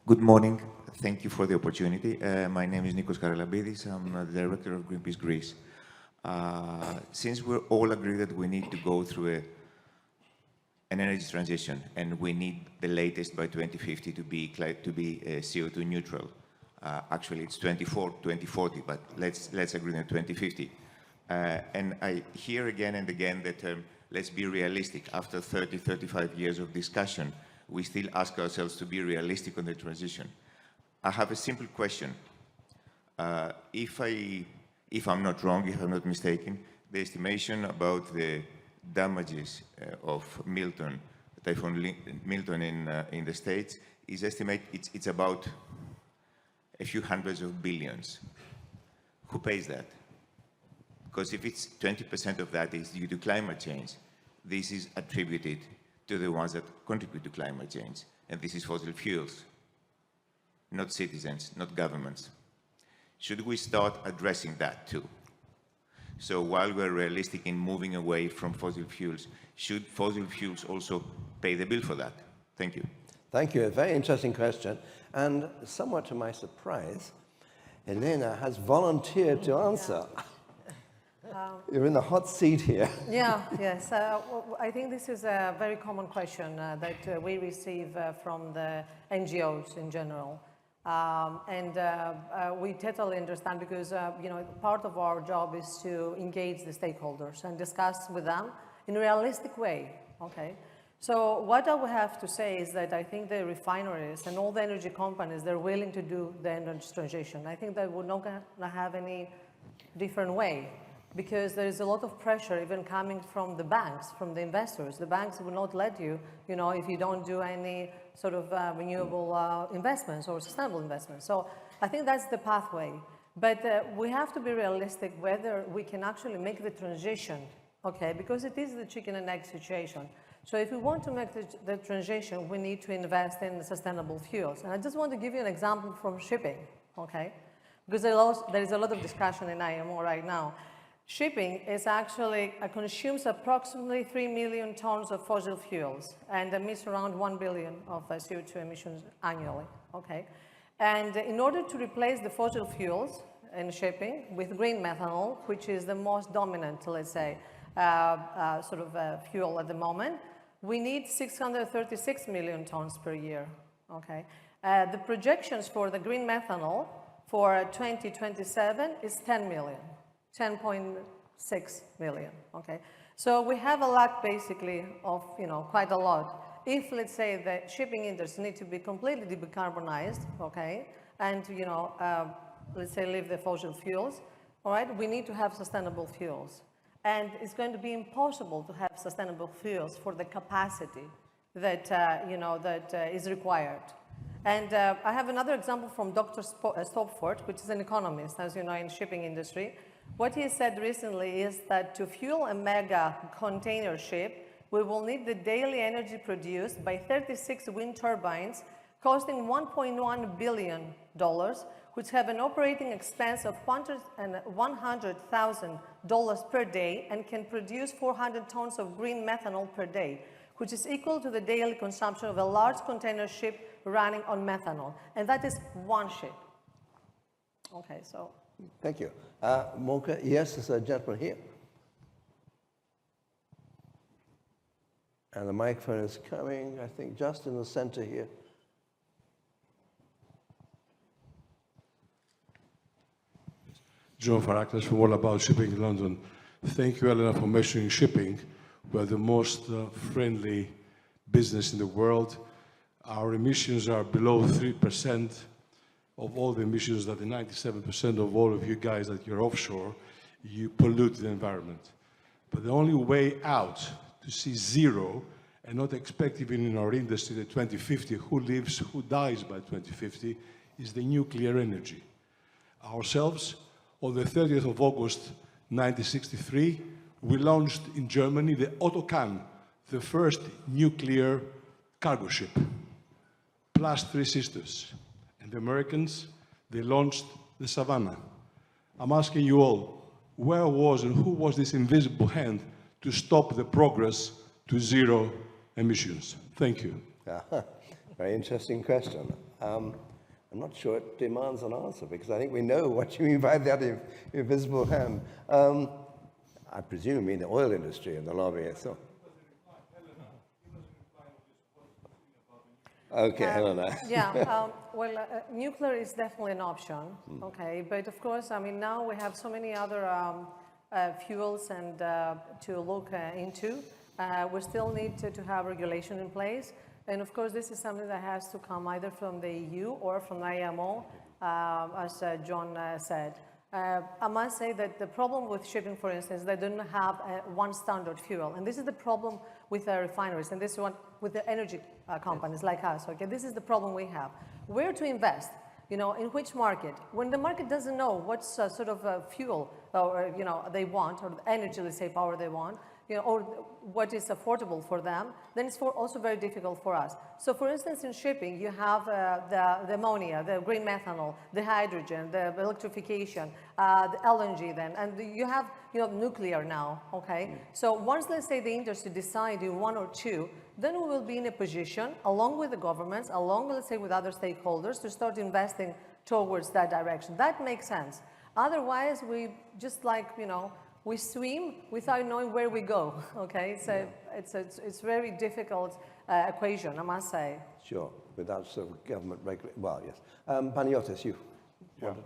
Good morning. Thank you for the opportunity. My name is Nikos Karalabidis. I'm the director of Greenpeace Greece. Since we all agree that we need to go through an energy transition and we need the latest by 2050 to be CO2 neutral. Actually, it's 2040, but let's agree on 2050. And I hear again and again the term, let's be realistic. After 30, 35 years of discussion, we still ask ourselves to be realistic on the transition. I have a simple question. If I'm not wrong, if I'm not mistaken, the estimation about the damages of Typhoon Milton in the States is it's about a few hundreds of billions. Who pays that? Because if it's 20% of that is due to climate change, this is attributed to the ones that contribute to climate change. And this is fossil fuels, not citizens, not governments. Should we start addressing that too? So while we're realistic in moving away from fossil fuels, should fossil fuels also pay the bill for that? Thank you. Thank you. A very interesting question. And somewhat to my surprise, Helena has volunteered to answer. You're in the hot seat here. Yes. I think this is a very common question that we receive from the NGOs in general. We totally understand because, part of our job is to engage the stakeholders and discuss with them in a realistic way, okay? So what I would have to say is that I think the refineries and all the energy companies, they're willing to do the energy transition. I think they would not have any different way because there is a lot of pressure even coming from the banks, from the investors. The banks will not let you, if you don't do any sort of renewable investments or sustainable investments. So I think that's the pathway. But we have to be realistic whether we can actually make the transition, okay? Because it is the chicken and egg situation. So if we want to make the transition, we need to invest in sustainable fuels. And I just want to give you an example from shipping, okay? Because there is a lot of discussion in IMO right now. Shipping is actually consumes approximately 3 million tons of fossil fuels and emits around 1 billion of CO2 emissions annually, okay? And in order to replace the fossil fuels in shipping with green methanol, which is the most dominant, let's say, fuel at the moment, we need 636 million tons per year, okay? The projections for the green methanol for 2027 is 10 million. 10.6 million, okay? So we have a lack basically of, quite a lot. If, let's say, the shipping industry needs to be completely decarbonized, okay, and, let's say, leave the fossil fuels, all right, we need to have sustainable fuels. And it's going to be impossible to have sustainable fuels for the capacity that, is required. And I have another example from Dr. Stopford, which is an economist, as you know, in the shipping industry. What he said recently is that to fuel a mega container ship, we will need the daily energy produced by 36 wind turbines costing $1.1 billion, which have an operating expense of $100,000 per day and can produce 400 tons of green methanol per day, which is equal to the daily consumption of a large container ship running on methanol. And that is one ship. Okay, so. Thank you. Mocha, yes, there's a gentleman here. And the microphone is coming, I think, just in the center here. John Faraklas from All About Shipping in London. Thank you, Helena, for mentioning shipping. We're the most friendly business in the world. Our emissions are below 3% of all the emissions that the 97% of all of you guys that you're offshore, you pollute the environment. But the only way out to see zero and not expect even in our industry that 2050, who lives, who dies by 2050, is the nuclear energy. Ourselves, on the 30th of August, 1963, we launched in Germany the Otto Kahn, the first nuclear cargo ship, plus 3 sisters. And the Americans, they launched the Savannah. I'm asking you all, where was and who was this invisible hand to stop the progress to zero emissions? Thank you. Very interesting question. I'm not sure it demands an answer because I think we know what you mean by that invisible hand. I presume you mean the oil industry and the lobby. So. Okay, Helena. Yeah, nuclear is definitely an option, okay? But of course, I mean, now we have so many other fuels and to look into. We still need to have regulation in place. And of course, this is something that has to come either from the EU or from the IMO, as John said. I must say that the problem with shipping, for instance, they don't have one standard fuel. And this is the problem with the refineries, and this is one with the energy companies like us, okay? This is the problem we have. Where to invest? You know, in which market? When the market doesn't know what sort of fuel or, you know, they want, or energy, let's say, power they want, you know, or what is affordable for them, then it's also very difficult for us. So for instance, in shipping, you have the ammonia, the green methanol, the hydrogen, the electrification, the LNG then, and you have, you know, nuclear now, okay? So once, let's say, the industry decide in one or two, then we will be in a position, along with the governments, along, let's say, with other stakeholders, to start investing towards that direction. That makes sense. Otherwise, we just like, you know, we swim without knowing where we go, okay? So it's very difficult equation, I must say. Sure, without sort of government regulation. Well, yes. Panagiotis, you wanted?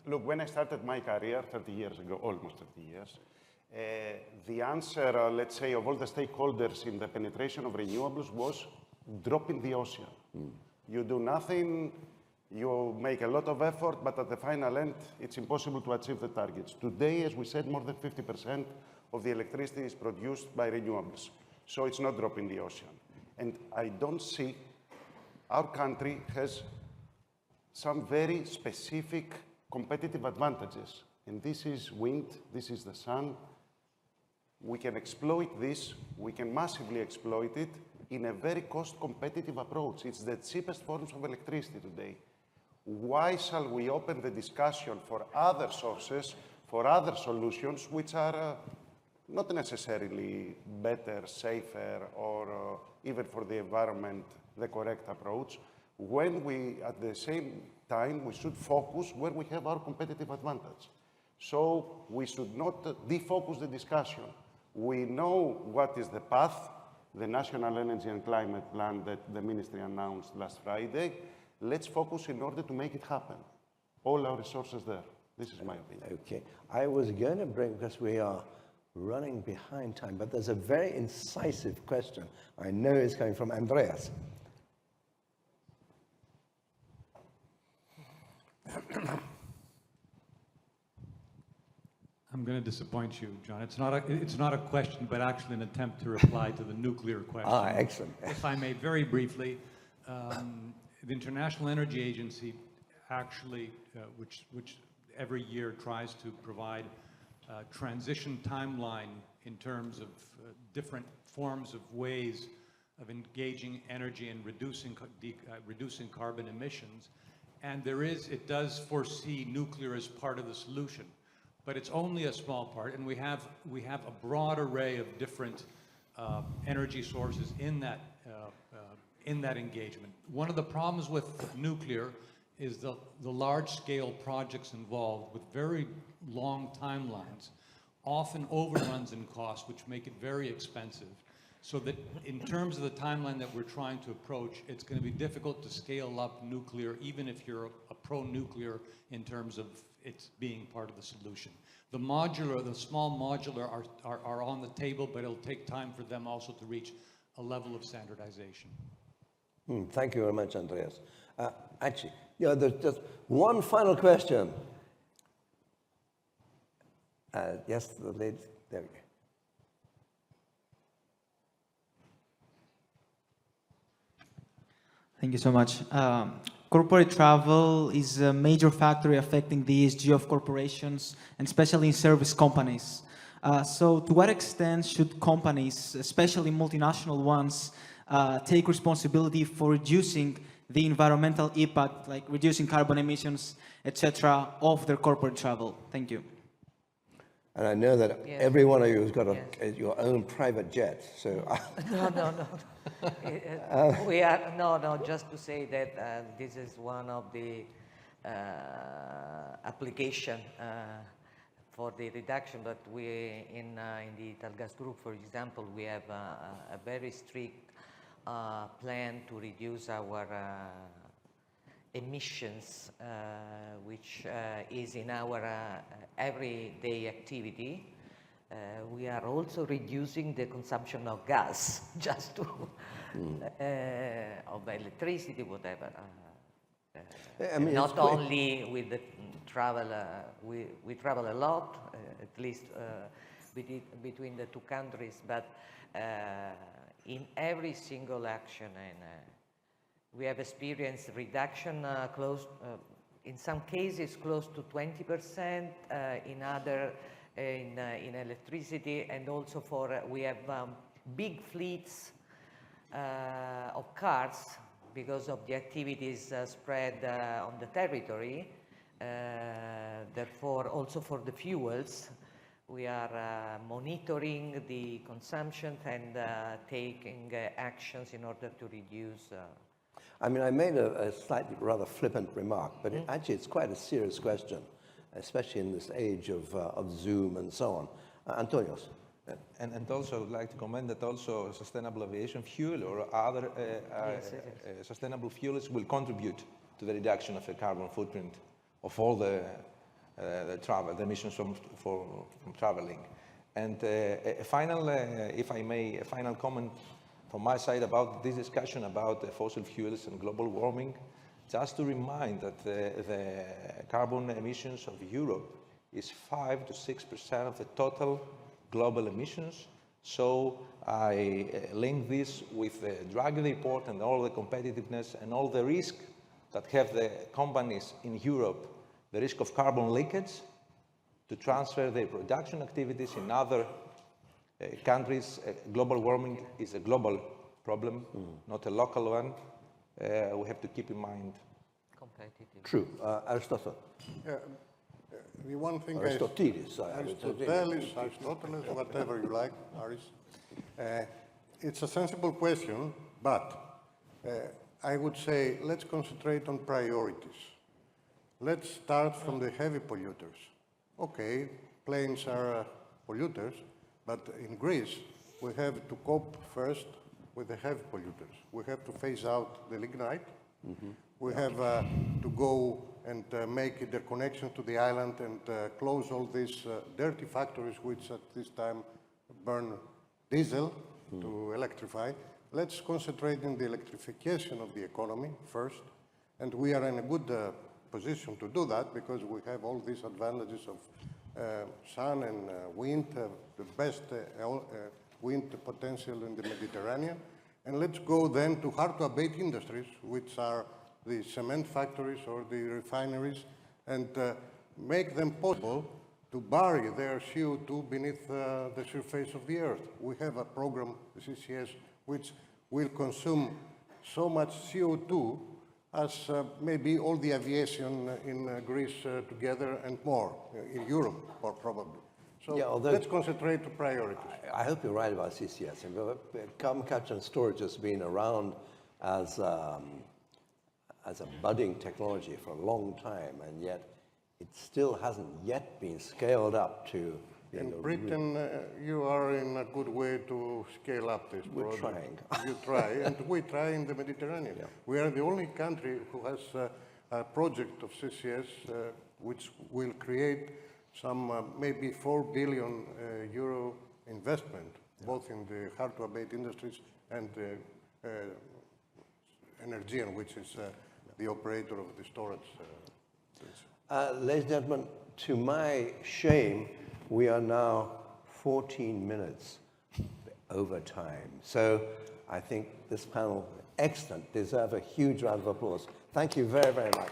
Look, when I started my career 30 years ago, almost 30 years, the answer, let's say, of all the stakeholders in the penetration of renewables was drop in the ocean. You do nothing, you make a lot of effort, but at the final end, it's impossible to achieve the targets. Today, as we said, more than 50% of the electricity is produced by renewables. So it's not drop in the ocean. And I don't see our country has some very specific competitive advantages. And this is wind, this is the sun. We can exploit this, we can massively exploit it in a very cost-competitive approach. It's the cheapest forms of electricity today. Why shall we open the discussion for other sources, for other solutions, which are not necessarily better, safer, or even for the environment, the correct approach, when we, at the same time, we should focus where we have our competitive advantage. So we should not defocus the discussion. We know what is the path, the National Energy and Climate Plan that the ministry announced last Friday. Let's focus in order to make it happen. All our resources there. This is my opinion. Okay. I was going to bring, because we are running behind time, but there's a very incisive question I know is coming from Andreas. I'm going to disappoint you, John. It's not a question, but actually an attempt to reply to the nuclear question. Ah, excellent. If I may, very briefly, the International Energy Agency actually, which every year tries to provide a transition timeline in terms of different forms of ways of engaging energy and reducing carbon emissions. And it does foresee nuclear as part of the solution. But it's only a small part, and we have a broad array of different energy sources in that engagement. One of the problems with nuclear is the large-scale projects involved with very long timelines, often overruns in cost, which make it very expensive. So that in terms of the timeline that we're trying to approach, it's going to be difficult to scale up nuclear, even if you're a pro-nuclear in terms of it's being part of the solution. The small modular are on the table, but it'll take time for them also to reach a level of standardization. Thank you very much, Andreas. Actually, there's just one final question. Yes, the lady, there we go. Thank you so much. Corporate travel is a major factor affecting the ESG of corporations, and especially in service companies. So to what extent should companies, especially multinational ones, take responsibility for reducing the environmental impact, like reducing carbon emissions, etc., of their corporate travel? Thank you. And I know that Yes. every one of you has got Yes. your own private jet. So No. We are, no, just to say that this is one of the application for the reduction, but we, in the Italgas group, for example, we have a very strict plan to reduce our emissions, which is in our everyday activity. We are also reducing the consumption of gas, just to, of electricity, whatever. I mean, Not it's quite- only with the travel, we travel a lot, at least between the two countries, but in every single action, and we have experienced reduction close, in some cases close to 20%, in other in electricity, and also for we have big fleets of cars because of the activities spread on the territory. Therefore, also for the fuels, we are monitoring the consumption and taking actions in order to reduce. I mean, I made a slightly rather flippant remark, but actually it's quite a serious question, especially in this age of Zoom and so on. Antonios. And also, I would like to comment that also sustainable aviation fuel or other sustainable fuels will contribute to the reduction of the carbon footprint of all the travel, the emissions from traveling. And a final, if I may, a final comment from my side about this discussion about fossil fuels and global warming, just to remind that the carbon emissions of Europe is 5 to 6% of the total global emissions. So I link this with the drug report and all the competitiveness and all the risk that have the companies in Europe, the risk of carbon leakage to transfer their production activities in other countries. Global warming is a global problem, not a local one. We have to keep in mind. Competitive. True. Aristotle. The one thing Aristotelis. Aristotelis, whatever you like, Aris. It's a sensible question, but I would say let's concentrate on priorities. Let's start from the heavy polluters. Okay, planes are polluters, but in Greece, we have to cope first with the heavy polluters. We have to phase out the lignite. We have to go and make interconnection to the island and close all these dirty factories which at this time burn diesel to electrify. Let's concentrate on the electrification of the economy first, and we are in a good position to do that because we have all these advantages of sun and wind, the best wind potential in the Mediterranean. And let's go then to hard-to-abate industries, which are the cement factories or the refineries, and make them possible to bury their CO2 beneath the surface of the earth. We have a program, the CCS, which will consume so much CO2 as maybe all the aviation in Greece together and more, in Europe, or probably. So Yeah, although- let's concentrate on priorities. I hope you're right about CCS. Carbon capture and storage has been around as a budding technology for a long time, and yet it still hasn't yet been scaled up to. In Britain, you are in a good way to scale up this We're project. trying. You try, and we try in the Mediterranean. Yeah. We are the only country who has a project of CCS which will create some maybe 4 billion euro investment, both in the hard-to-abate industries and Energean, which is the operator of the storage. Ladies and gentlemen, to my shame, we are now 14 minutes over time. So I think this panel, excellent, deserve a huge round of applause. Thank you very, very much.